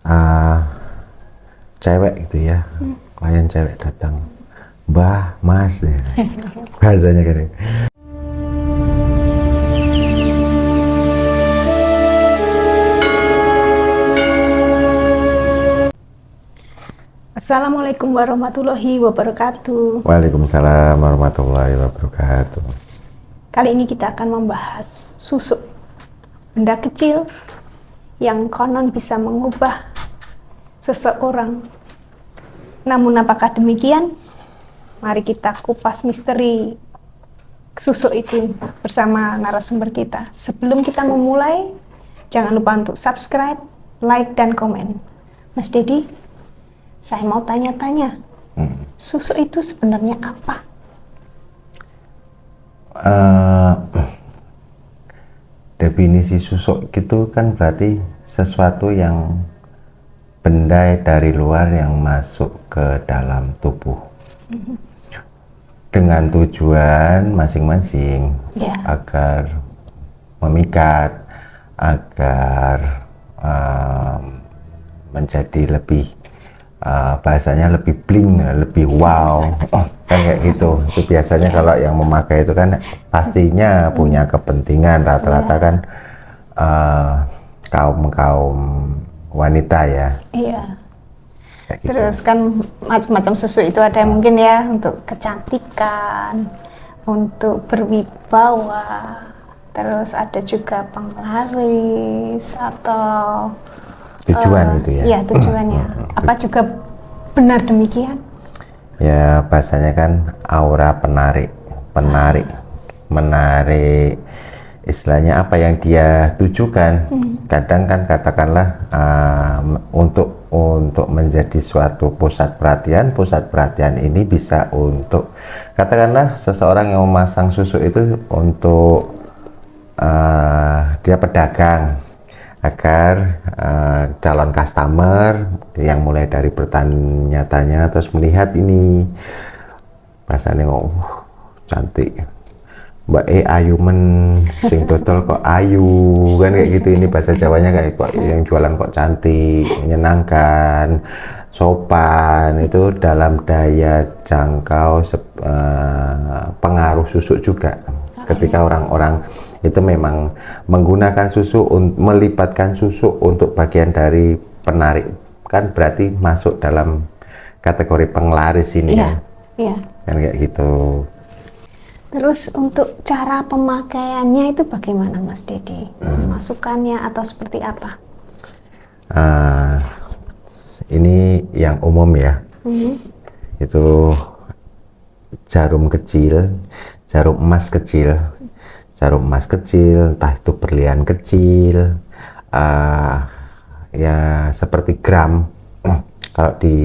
uh, cewek gitu ya, klien cewek datang, Mbah, Mas, ya. Bahasanya kan. Assalamualaikum warahmatullahi wabarakatuh. Waalaikumsalam warahmatullahi wabarakatuh. Kali ini kita akan membahas susuk, benda kecil yang konon bisa mengubah seseorang. Namun apakah demikian? Mari kita kupas misteri susuk itu bersama narasumber kita. Sebelum kita memulai, jangan lupa untuk subscribe, like, dan komen. Mas Dedi, saya mau tanya-tanya, susuk itu sebenarnya apa? Definisi susuk itu kan berarti sesuatu yang benda dari luar yang masuk ke dalam tubuh dengan tujuan masing-masing, agar memikat, agar menjadi lebih bahasanya lebih bling, lebih wow, kan kayak gitu. Itu biasanya kalau yang memakai itu kan pastinya punya kepentingan, rata-rata kan kaum wanita ya. Iya. Kayak gitu. Terus kan macam-macam susu itu ada yang mungkin ya untuk kecantikan, untuk berwibawa, terus ada juga penglaris atau Tujuan itu ya. Iya, tujuannya. Apa juga benar demikian? Ya bahasanya kan aura menarik, istilahnya apa yang dia tujukan. Kadang kan katakanlah untuk menjadi suatu pusat perhatian ini bisa untuk katakanlah seseorang yang memasang susu itu untuk dia pedagang, agar calon customer yang mulai dari bertanya-tanya terus melihat ini bahasanya cantik Mbak ayu men sing total kok ayu kan kayak gitu. Ini bahasa Jawanya kayak kok yang jualan kok cantik, menyenangkan, sopan. Itu dalam daya jangkau pengaruh susu juga. Ketika orang-orang itu memang menggunakan susu, melibatkan susu untuk bagian dari penarik, kan berarti masuk dalam kategori penglaris ini ya. Iya. Kan kayak gitu. Terus untuk cara pemakaiannya itu bagaimana Mas Dedi? Masukannya atau seperti apa? Ini yang umum ya. Itu jarum kecil, jarum emas kecil, entah itu berlian kecil, ya seperti gram. Kalau di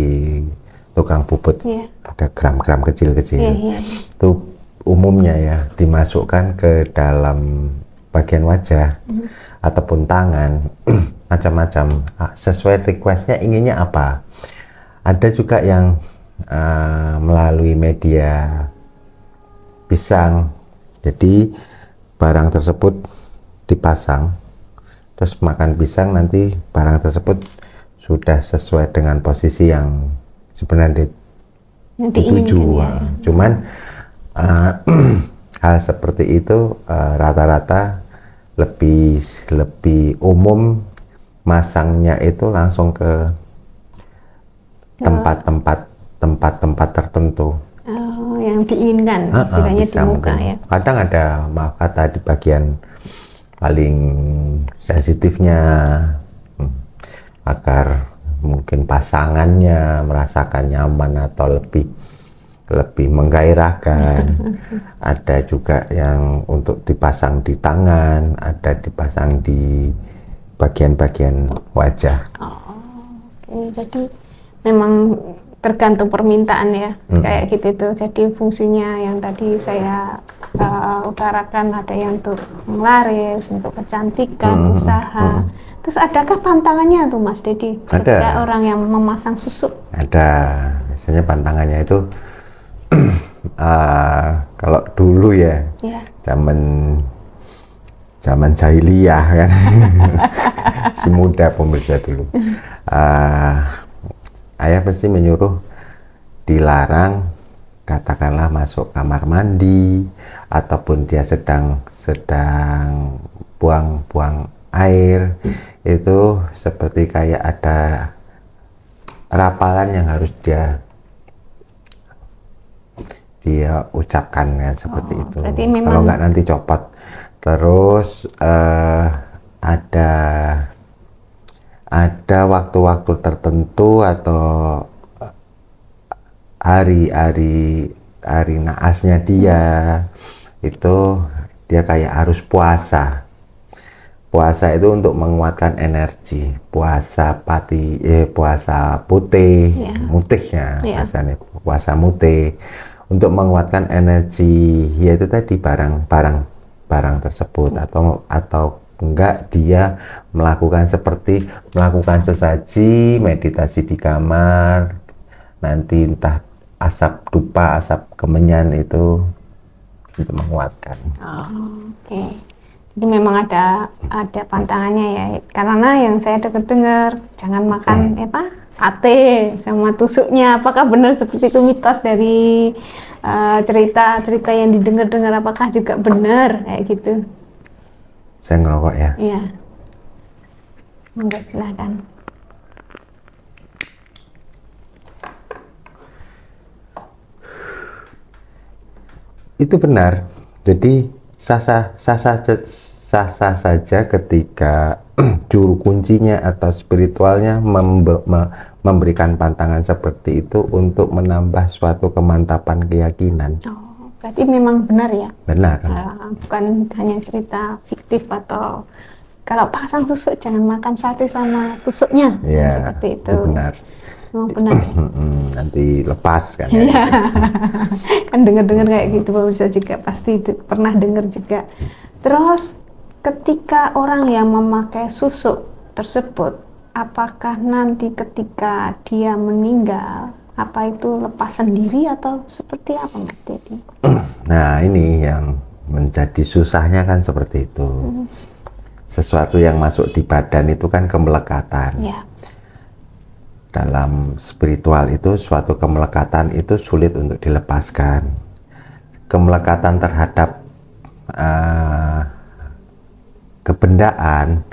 tukang puput ada gram-gram kecil-kecil. Itu umumnya ya dimasukkan ke dalam bagian wajah ataupun tangan, macam-macam sesuai requestnya inginnya apa. Ada juga yang melalui media pisang, jadi barang tersebut dipasang terus makan pisang, nanti barang tersebut sudah sesuai dengan posisi yang sebenarnya dituju. Cuman hal seperti itu rata-rata lebih umum masangnya itu langsung ke tempat-tempat tertentu. Yang diinginkan, istilahnya di muka ya. Kadang ada kata di bagian paling sensitifnya, agar mungkin pasangannya merasakan nyaman atau lebih menggairahkan. Ada juga yang untuk dipasang di tangan, ada dipasang di bagian-bagian wajah. Oke. Jadi memang tergantung permintaan ya, kayak gitu tuh. Jadi fungsinya yang tadi saya utarakan, ada yang untuk menglaris, untuk kecantikan, usaha. Terus adakah pantangannya tuh Mas Dedi ketika orang yang memasang susu? Ada, biasanya pantangannya itu kalau dulu ya, zaman jahiliyah kan. Si muda pemirsa dulu. Ayah pasti menyuruh dilarang, katakanlah masuk kamar mandi, ataupun dia sedang buang air, itu seperti kayak ada rapalan yang harus dia ucapkan kan, seperti itu. Kalau nggak nanti copot. Terus ada waktu-waktu tertentu atau hari naasnya dia, itu dia kayak harus puasa. Puasa itu untuk menguatkan energi. Puasa putih, mutihnya bahasanya. Puasa mutih untuk menguatkan energi, yaitu tadi barang tersebut, atau enggak dia melakukan sesaji meditasi di kamar, nanti entah asap dupa, asap kemenyan itu untuk menguatkan. Oke. Jadi memang ada pantangannya ya, karena yang saya dengar jangan makan sate sama tusuknya. Apakah benar seperti itu mitos dari cerita-cerita yang didengar-dengar? Apakah juga benar kayak gitu? Saya ngerokok ya. Iya. Monggo silakan. Itu benar. Jadi sah-sah saja ketika juru kuncinya atau spiritualnya memberikan pantangan seperti itu untuk menambah suatu kemantapan keyakinan. Berarti memang benar ya? Benar. Bukan hanya cerita fiktif atau kalau pasang tusuk jangan makan sate sama tusuknya. Ya, seperti itu. Itu benar. Memang benar. Nanti lepas kan. Iya. Kan dengar-dengar kayak gitu, bisa juga pasti pernah dengar juga. Terus ketika orang yang memakai susuk tersebut, apakah nanti ketika dia meninggal, apa itu lepas sendiri atau seperti apa, Mas Dedi? Nah, ini yang menjadi susahnya kan seperti itu. Sesuatu yang masuk di badan itu kan kemelekatan. Ya. Dalam spiritual itu suatu kemelekatan itu sulit untuk dilepaskan. Kemelekatan terhadap kebendaan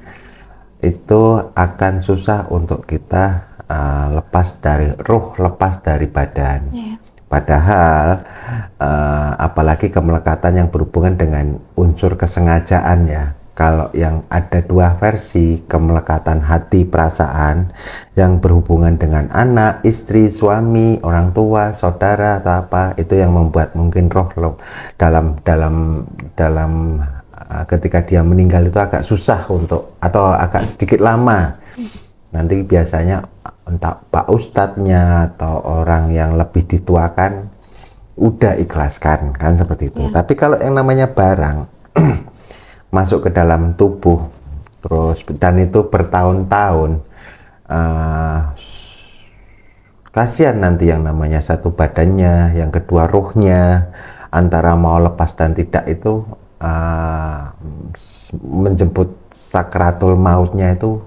itu akan susah untuk kita lepas dari ruh, lepas dari badan. Yeah. Padahal apalagi kemelekatan yang berhubungan dengan unsur kesengajaan ya. Kalau yang ada dua versi, kemelekatan hati perasaan yang berhubungan dengan anak, istri, suami, orang tua, saudara atau apa, itu yang membuat mungkin roh dalam ketika dia meninggal itu agak susah atau agak sedikit lama. Nanti biasanya entah Pak Ustadznya atau orang yang lebih dituakan udah ikhlaskan kan seperti itu. Tapi kalau yang namanya barang masuk ke dalam tubuh terus dan itu bertahun-tahun, kasihan nanti yang namanya satu badannya, yang kedua ruhnya, antara mau lepas dan tidak itu menjemput sakratul mautnya itu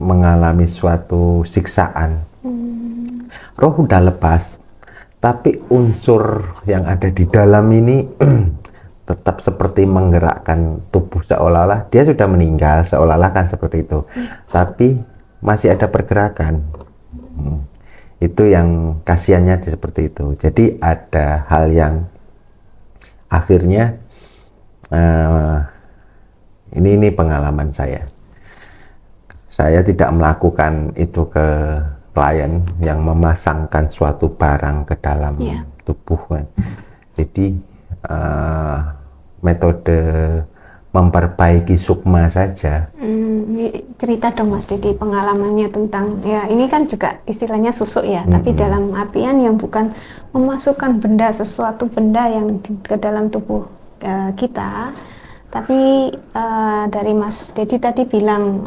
mengalami suatu siksaan. Roh udah lepas, tapi unsur yang ada di dalam ini tetap seperti menggerakkan tubuh, seolah-olah dia sudah meninggal, seolah-olah kan seperti itu. Tapi masih ada pergerakan. Itu yang kasihannya seperti itu. Jadi ada hal yang akhirnya ini pengalaman saya. Saya tidak melakukan itu ke klien yang memasangkan suatu barang ke dalam tubuh kan. Jadi metode memperbaiki sukma saja. Cerita dong Mas Dedi pengalamannya tentang ya ini kan juga istilahnya susuk ya, tapi dalam artian yang bukan memasukkan sesuatu benda yang ke dalam tubuh kita, tapi dari Mas Dedi tadi bilang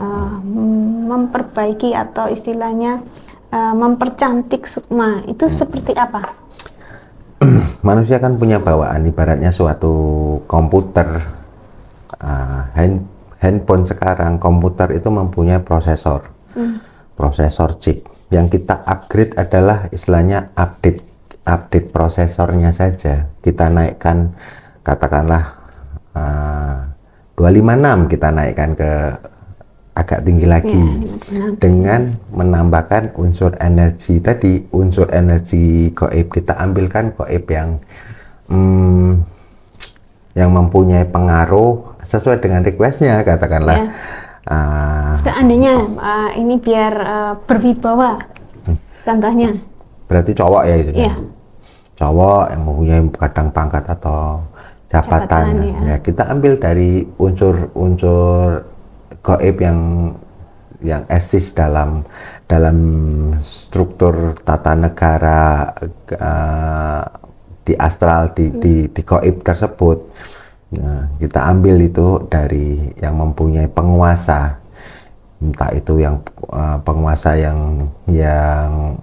memperbaiki atau istilahnya mempercantik sukma itu seperti apa? Manusia kan punya bawaan, ibaratnya suatu komputer handphone sekarang, komputer itu mempunyai prosesor, prosesor chip. Yang kita upgrade adalah istilahnya update prosesornya saja. Kita naikkan, katakanlah 256 kita naikkan ke agak tinggi lagi, dengan menambahkan unsur energi tadi, unsur energi gaib. Kita ambilkan gaib yang mempunyai pengaruh sesuai dengan requestnya, katakanlah. Seandainya ini biar berwibawa, contohnya. Berarti cowok ya itu? Iya. Cowok yang mempunyai kadang pangkat atau jabatan, ya kita ambil dari unsur-unsur gaib yang eksis dalam struktur tata negara di astral, di gaib tersebut. Nah, kita ambil itu dari yang mempunyai penguasa, entah itu yang penguasa yang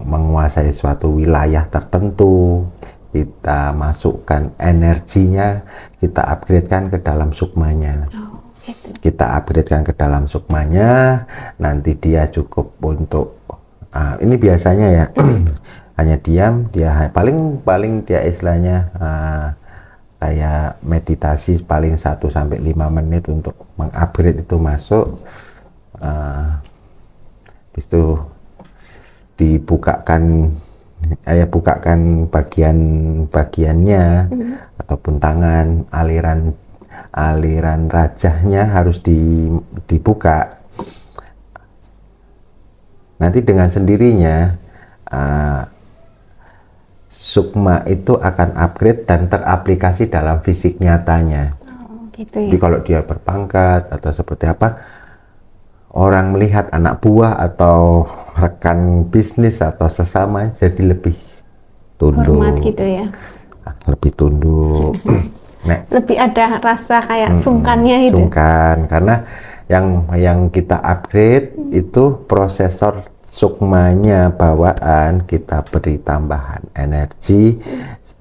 menguasai suatu wilayah tertentu. Kita masukkan energinya, kita upgradekan ke dalam sukmanya. Kita upgradekan ke dalam sukmanya, nanti dia cukup untuk ini biasanya ya hanya diam, dia paling dia istilahnya kayak meditasi paling 1-5 menit untuk mengupgrade itu masuk. Habis itu bukakan bagian-bagiannya ataupun tangan, aliran rajahnya harus dibuka. Nanti dengan sendirinya sukma itu akan upgrade dan teraplikasi dalam fisik nyatanya. Gitu ya. Jadi kalau dia berpangkat atau seperti apa, orang melihat anak buah atau rekan bisnis atau sesama jadi lebih tunduk. Hormat gitu ya. Lebih tunduk. Lebih ada rasa kayak sungkannya itu. Sungkan, karena yang kita upgrade itu prosesor sukmanya bawaan, kita beri tambahan energi.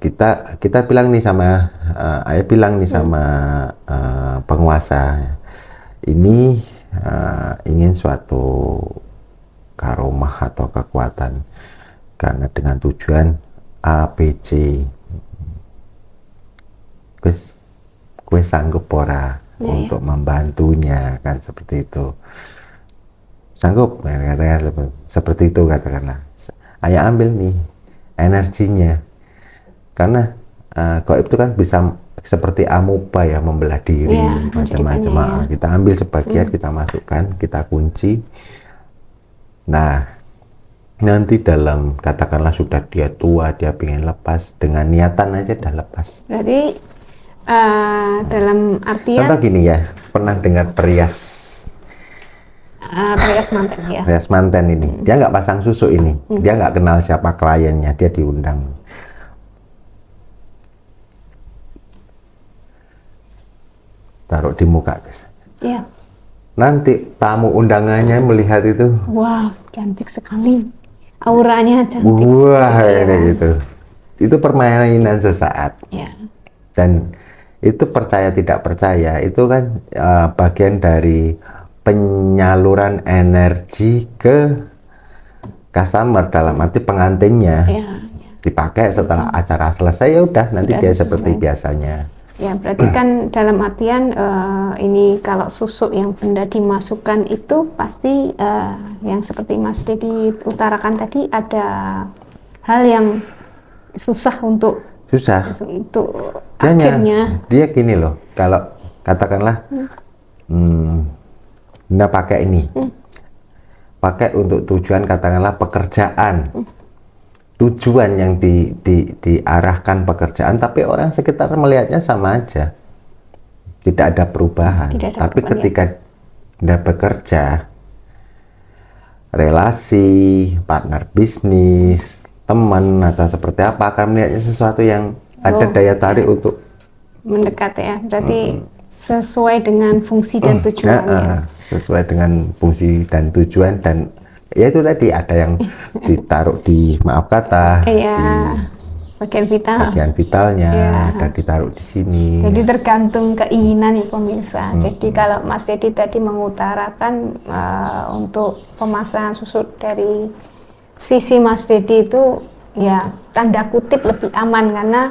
Kita bilang nih sama ayah bilang nih sama penguasa, ini ingin suatu karomah atau kekuatan karena dengan tujuan ABC. Gue sanggup ora untuk membantunya, kan seperti itu. Sanggup, katakan seperti itu, katakanlah. Ayah ambil nih energinya, karena gaib itu kan bisa seperti amuba ya, membelah diri, macam-macam. Kita ambil sebagian, kita masukkan, kita kunci. Nah, nanti dalam, katakanlah sudah dia tua, dia pengen lepas, dengan niatan aja dah lepas. Berarti dalam artian contoh gini ya, pernah dengar perias manten ya? Perias manten ini, dia nggak pasang susu ini, dia nggak kenal siapa kliennya, dia diundang. Taruh di muka biasanya. Iya. Nanti tamu undangannya melihat itu, wah cantik sekali, auranya cantik. Wah, kayak gitu. Itu permainan sesaat. Ya. Dan itu percaya tidak percaya, itu kan bagian dari penyaluran energi ke customer, dalam arti pengantinnya. Ya. Dipakai setelah acara selesai, ya udah nanti dia seperti biasanya. Ya, berarti kan dalam artian ini kalau susuk yang benda dimasukkan itu pasti yang seperti Mas Dedi utarakan tadi, ada hal yang susah untuk akhirnya. Dia gini loh, kalau katakanlah benda pakai ini, pakai untuk tujuan katakanlah pekerjaan. Tujuan yang diarahkan pekerjaan, tapi orang sekitar melihatnya sama aja, tidak ada perubahan. Tapi ketika Anda bekerja, relasi, partner bisnis, teman atau seperti apa, akan melihatnya sesuatu yang ada daya tarik untuk mendekat ya. Berarti sesuai dengan fungsi dan tujuannya. Sesuai dengan fungsi dan tujuan, dan ya itu tadi ada yang ditaruh di maaf kata, bagian vital. bagian vitalnya Ya. dan ditaruh di sini. Jadi tergantung keinginan ya pemirsa. Jadi kalau Mas Dedi tadi mengutarakan untuk pemasangan susuk dari sisi Mas Dedi itu ya tanda kutip lebih aman karena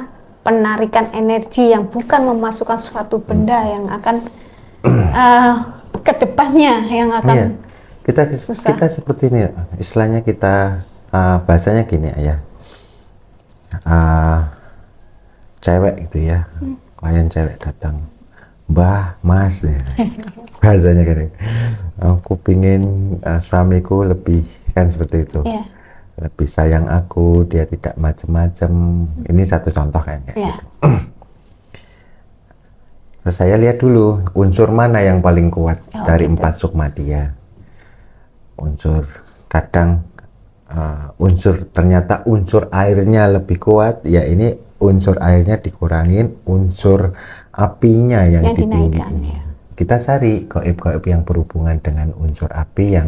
penarikan energi yang bukan memasukkan suatu benda yang akan ke depannya yang akan Iya. susah. Kita seperti ini, istilahnya kita bahasanya gini ya, cewek gitu ya, klien cewek datang, Mbah, Mas, ya. Bahasanya gini, aku pingin suamiku lebih, kan seperti itu, Iya. lebih sayang aku, dia tidak macem-macem. Ini satu contoh kan kayak Iya. gitu. Terus saya lihat dulu unsur mana yang paling kuat dari gitu. 4 sukma dia. Unsur kadang ternyata unsur airnya lebih kuat, ya ini unsur airnya dikurangin, unsur apinya yang dinaikkan, ditinggiin. ya. Kita cari gaib-gaib yang berhubungan dengan unsur api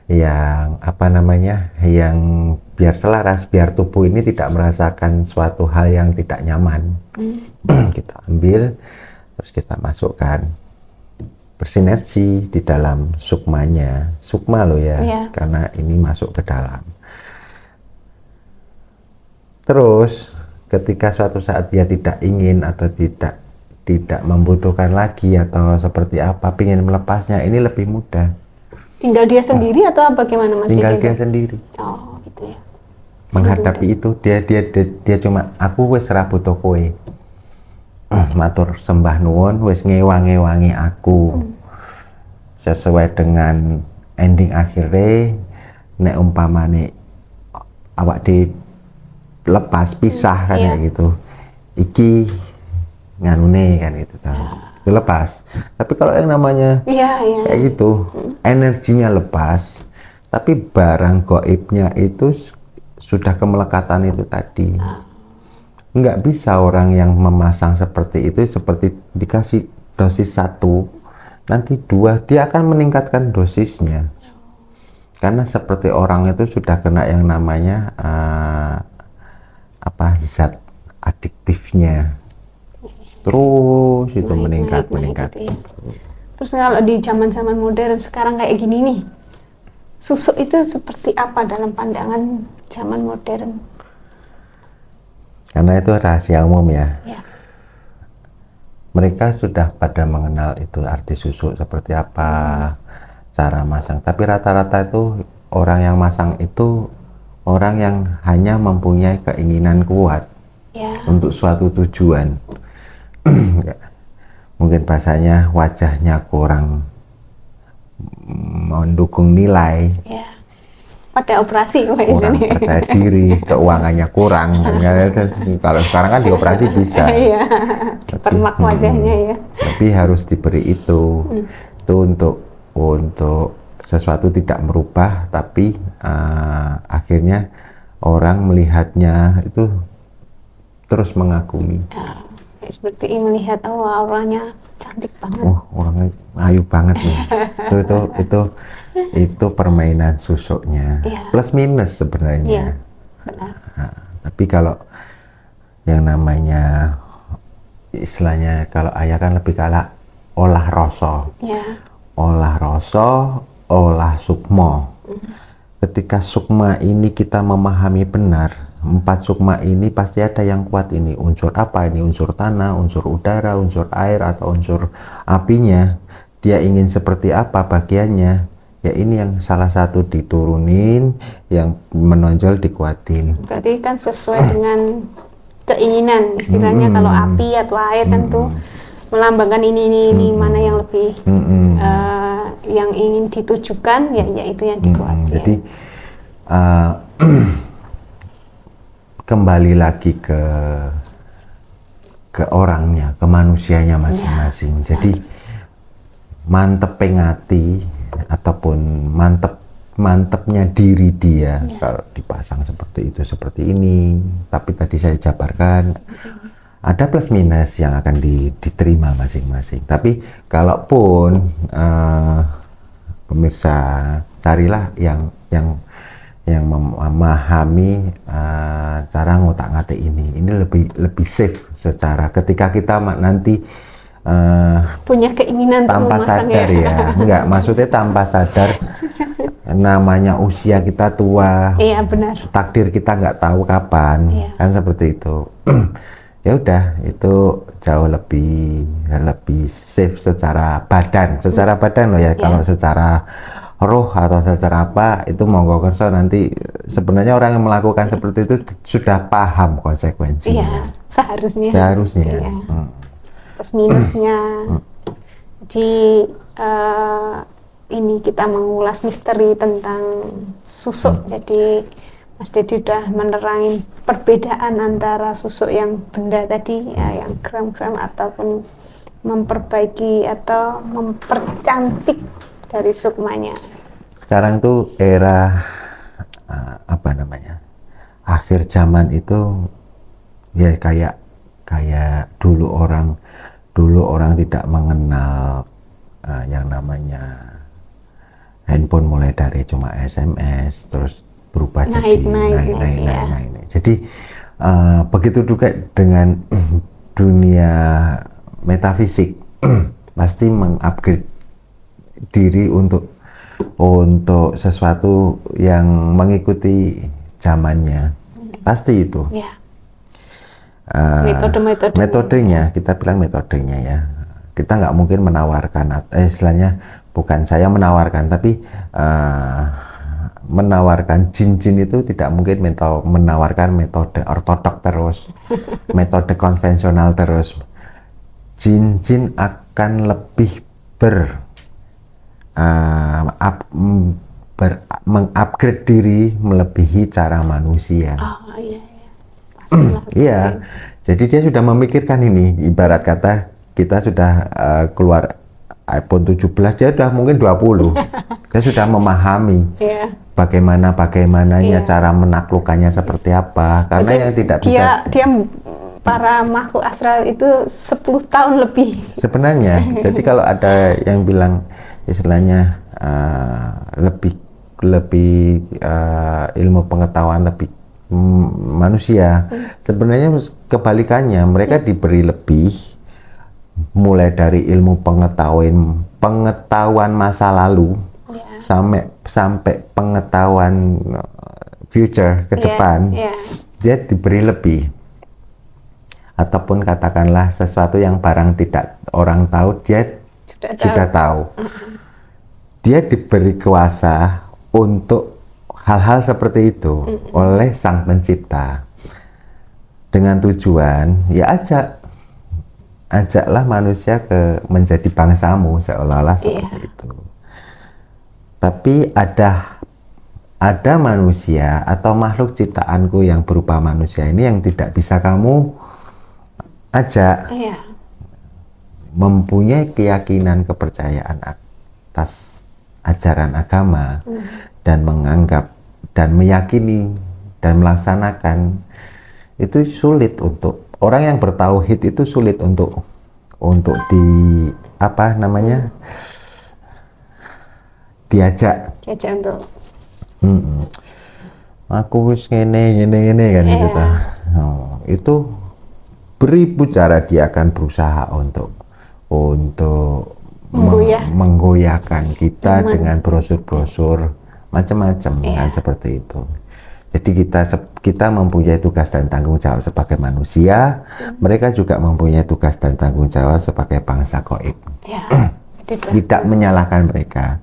yang apa namanya, yang biar selaras, biar tubuh ini tidak merasakan suatu hal yang tidak nyaman. Kita ambil, terus kita masukkan, bersinergi di dalam sukmanya, sukma loh ya, karena ini masuk ke dalam. Terus ketika suatu saat dia tidak ingin atau tidak membutuhkan lagi atau seperti apa, ingin melepasnya, ini lebih mudah. Tinggal dia sendiri atau bagaimana Mas? Tinggal dia sendiri. Oh gitu ya. Menghadapi itu dia cuma, aku wis ora butuh kowe. Matur sembah nuwun, wis ngewangi aku. Sesuai dengan ending akhirnya, nek umpamane awak lepas pisah kan kayak gitu, iki nganune kan gitu, itu lepas. Tapi kalau yang namanya kayak gitu, energinya lepas, tapi barang gaibnya itu sudah kemelekatan itu tadi. Nggak bisa orang yang memasang seperti itu, seperti dikasih dosis 1, nanti 2, dia akan meningkatkan dosisnya. Karena seperti orang itu sudah kena yang namanya zat adiktifnya, terus itu meningkat. Gitu ya. Terus kalau di zaman modern sekarang kayak gini nih, susuk itu seperti apa dalam pandangan zaman modern? Karena itu rahasia umum ya. Ya. Mereka sudah pada mengenal itu arti susuk seperti apa, cara masang. Tapi rata-rata itu orang yang masang itu orang yang hanya mempunyai keinginan kuat untuk suatu tujuan. Mungkin bahasanya wajahnya kurang mendukung nilai, pada operasi kurang percaya diri, keuangannya kurang. Kalau sekarang kan dioperasi bisa, dipermak wajahnya ya. Tapi harus diberi itu untuk sesuatu tidak merubah, tapi akhirnya orang melihatnya itu terus mengagumi. Seperti melihat auranya cantik banget. Orangnya ayu banget nih. itu permainan susuknya. Plus minus sebenarnya. Benar. Tapi kalau yang namanya istilahnya, kalau ayah kan lebih kalah olah rasa. Olah rasa, olah sukma. Ketika sukma ini kita memahami benar, 4 sukma ini pasti ada yang kuat ini. Unsur apa ini? Unsur tanah, unsur udara, unsur air, atau unsur apinya. Dia ingin seperti apa bagiannya? Ya ini yang salah satu diturunin, yang menonjol dikuatin. Berarti kan sesuai dengan keinginan. Istilahnya kalau api atau air kan tuh melambangkan ini mana yang lebih yang ingin ditujukan, ya itu yang dikuatkan. Jadi kembali lagi ke orangnya, ke manusianya masing-masing. Jadi mantep pengati ataupun mantepnya diri dia kalau dipasang seperti itu, seperti ini. Tapi tadi saya jabarkan ada plus minus yang akan diterima masing-masing. Tapi kalaupun pemirsa, carilah yang memahami cara ngotak-ngatik ini lebih safe secara ketika kita nanti punya keinginan untuk tanpa memasang sadar ya, enggak maksudnya tanpa sadar namanya usia kita tua, iya benar, takdir kita nggak tahu kapan, iya. kan seperti itu. Ya udah, itu jauh lebih safe secara badan loh ya. Kalau secara roh atau secara apa itu monggo kerso, nanti sebenarnya orang yang melakukan seperti itu sudah paham konsekuensinya. Iya, seharusnya Iya. Plus minusnya. Jadi ini kita mengulas misteri tentang susuk. Jadi Mas Dedi sudah menerangi perbedaan antara susuk yang benda tadi ya, yang gram-gram, ataupun memperbaiki atau mempercantik dari sukmanya. Sekarang tuh era apa namanya, akhir zaman itu ya kayak dulu orang tidak mengenal yang namanya handphone, mulai dari cuma SMS terus berubah jadi naik. Jadi begitu juga dengan dunia metafisik pasti mengupgrade diri untuk sesuatu yang mengikuti zamannya, pasti itu. Metodenya, kita bilang metodenya ya. Kita nggak mungkin menawarkan, istilahnya bukan saya menawarkan, tapi menawarkan jin-jin itu tidak mungkin menawarkan metode ortodok terus, metode konvensional terus. Jin-jin akan lebih mengupgrade diri melebihi cara manusia. Iya, jadi dia sudah memikirkan ini. Ibarat kata kita sudah keluar iPhone 17, dia sudah mungkin 20. Dia sudah memahami bagaimananya cara menaklukkannya seperti apa. Karena yang tidak bisa dia para makhluk astral itu 10 tahun lebih. Sebenarnya, jadi kalau ada yang bilang istilahnya lebih ilmu pengetahuan lebih manusia, sebenarnya kebalikannya, mereka diberi lebih, mulai dari ilmu pengetahuan masa lalu sampai pengetahuan future ke depan, dia diberi lebih. Ataupun katakanlah sesuatu yang barang tidak orang tahu, dia sudah tahu. Dia diberi kuasa untuk hal-hal seperti itu oleh Sang Pencipta, dengan tujuan ya ajaklah manusia menjadi bangsamu, seolah-olah seperti itu. Tapi ada manusia atau makhluk ciptaanku yang berupa manusia ini yang tidak bisa kamu ajak, mempunyai keyakinan, kepercayaan atas ajaran agama, dan menganggap dan meyakini dan melaksanakan, itu sulit untuk orang yang bertauhid, itu sulit untuk diajak untuk aku wis ngene kan gitu. Itu beribu cara dia akan berusaha untuk menggoyahkan kita dengan brosur-brosur macam-macam kan, seperti itu. Jadi kita mempunyai tugas dan tanggung jawab sebagai manusia, mereka juga mempunyai tugas dan tanggung jawab sebagai bangsa gaib. Tidak menyalahkan mereka.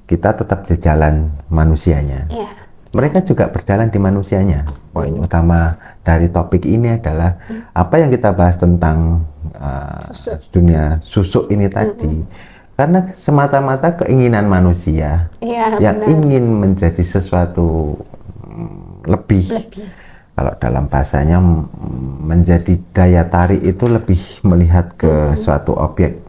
Kita tetap di jalan manusianya. Mereka juga berjalan di manusianya. Poin utama dari topik ini adalah apa yang kita bahas tentang dunia susuk ini tadi. Karena semata-mata keinginan manusia yang ingin menjadi sesuatu lebih. Kalau dalam bahasanya menjadi daya tarik itu lebih melihat ke suatu objek.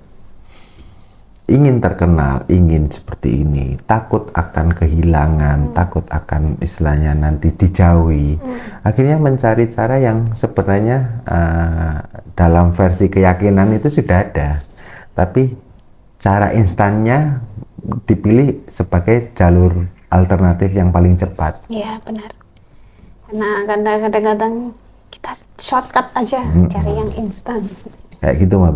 Ingin terkenal, ingin seperti ini, takut akan kehilangan, takut akan istilahnya nanti dijauhi. Akhirnya mencari cara yang sebenarnya dalam versi keyakinan itu sudah ada, tapi cara instannya dipilih sebagai jalur alternatif yang paling cepat. Iya, benar. Karena kadang-kadang kita shortcut aja, cari yang instan. Kayak gitu mah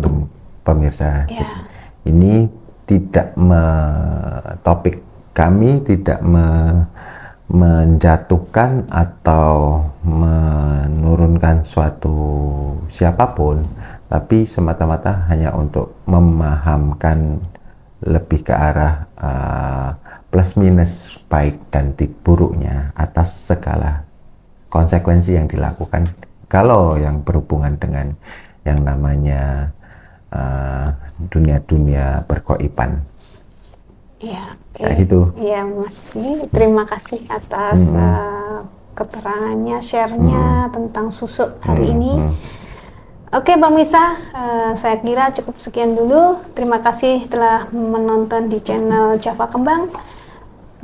pemirsa. Ya. Ini tidak topik kami tidak menjatuhkan atau menurunkan suatu siapapun, tapi semata-mata hanya untuk memahamkan lebih ke arah plus minus baik dan buruknya atas segala konsekuensi yang dilakukan kalau yang berhubungan dengan yang namanya dunia-dunia perkoipan. Iya, kayak gitu. Iya, Mas. Terima kasih atas keterangannya, share-nya tentang susuk hari ini. Oke, pemirsa, saya kira cukup sekian dulu. Terima kasih telah menonton di channel Java Kembang.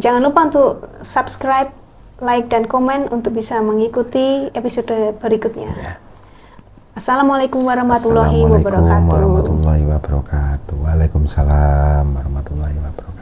Jangan lupa untuk subscribe, like, dan komen untuk bisa mengikuti episode berikutnya. Ya. Assalamualaikum warahmatullahi Assalamualaikum wabarakatuh. warahmatullahi wabarakatuh. Waalaikumsalam warahmatullahi wabarakatuh.